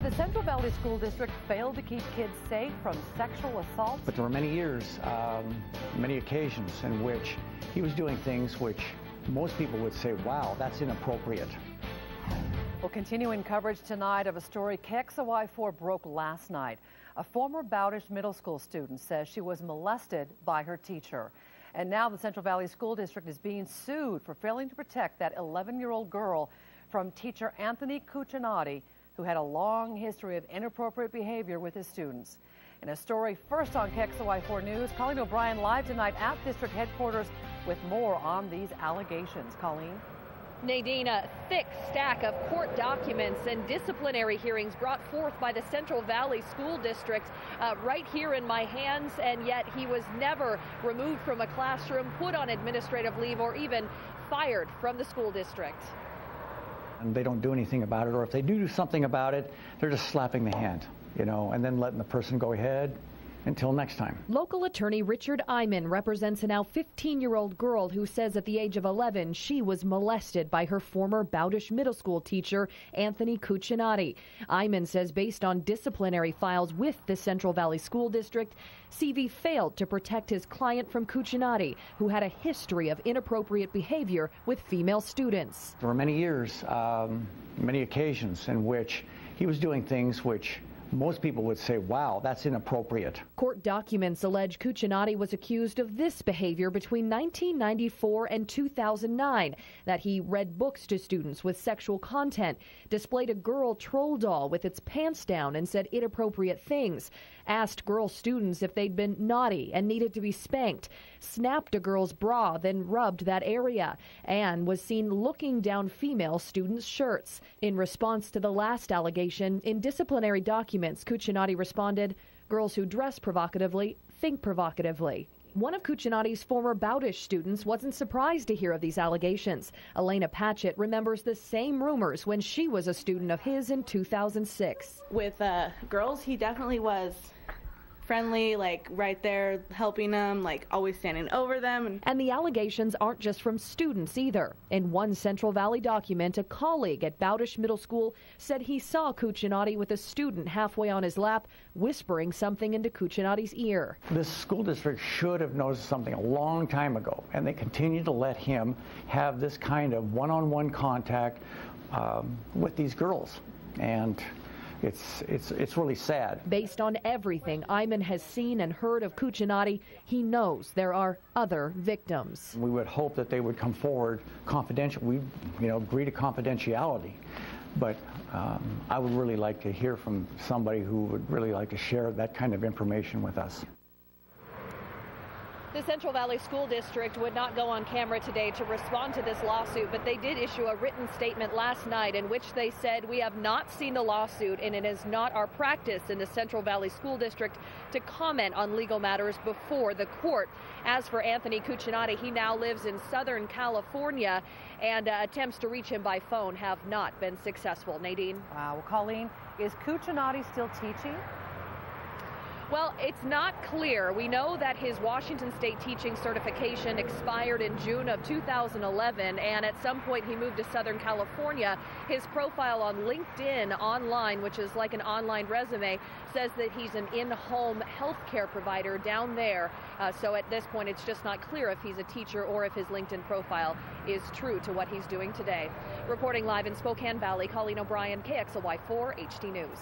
The Central Valley School District failed to keep kids safe from sexual assault. But there were many years, many occasions in which he was doing things which most people would say, wow, that's inappropriate. Well, continuing coverage tonight of a story KXLY4 broke last night. A former Bowdish middle school student says she was molested by her teacher. And now the Central Valley School District is being sued for failing to protect that 11-year-old girl from teacher Anthony Cucinotti, who had a long history of inappropriate behavior with his students. In a story first on KXLY4 News, Colleen O'Brien live tonight at district headquarters with more on these allegations. Colleen? Nadine, a thick stack of court documents and disciplinary hearings brought forth by the Central Valley School District right here in my hands, and yet he was never removed from a classroom, put on administrative leave, or even fired from the school district. And they don't do anything about it, or if they do something about it, they're just slapping the hand, and then letting the person go ahead until next time. Local attorney Richard Iman represents a now 15-year-old girl who says at the age of 11 she was molested by her former Bowdish middle school teacher, Anthony Cucinotti. Iman says based on disciplinary files with the Central Valley School District, CV failed to protect his client from Cucinotti, who had a history of inappropriate behavior with female students. There were many years, many occasions in which he was doing things which most people would say, wow, that's inappropriate. Court documents allege Cucinotti was accused of this behavior between 1994 and 2009, that he read books to students with sexual content, displayed a girl troll doll with its pants down and said inappropriate things, asked girl students if they'd been naughty and needed to be spanked, snapped a girl's bra, then rubbed that area, and was seen looking down female students' shirts. In response to the last allegation, in disciplinary documents, Cucinotti responded, "Girls who dress provocatively think provocatively." One of Cucinotti's former Bowdish students wasn't surprised to hear of these allegations. Elena Patchett remembers the same rumors when she was a student of his in 2006. With girls, he definitely was friendly, like right there helping them, like always standing over them. And the allegations aren't just from students either. In one Central Valley document, a colleague at Bowdish Middle School said he saw Cucinotti with a student halfway on his lap, whispering something into Cucinotti's ear. This school district should have noticed something a long time ago, and they continue to let him have this kind of one-on-one contact with these girls. And it's really sad. Based on everything Iman has seen and heard of Cucinotti, he knows there are other victims. We would hope that they would come forward confidential. We, agree to confidentiality, but I would really like to hear from somebody who would really like to share that kind of information with us. The Central Valley School District would not go on camera today to respond to this lawsuit, but they did issue a written statement last night in which they said, "We have not seen the lawsuit, and it is not our practice in the Central Valley School District to comment on legal matters before the court." As for Anthony Cucinotti, he now lives in Southern California, and attempts to reach him by phone have not been successful. Nadine? Wow. Well, Colleen, is Cucinotti still teaching? Well, it's not clear. We know that his Washington State teaching certification expired in June of 2011, and at some point he moved to Southern California. His profile on LinkedIn online, which is like an online resume, says that he's an in-home health care provider down there. So at this point, it's just not clear if he's a teacher or if his LinkedIn profile is true to what he's doing today. Reporting live in Spokane Valley, Colleen O'Brien, KXLY4 HD News.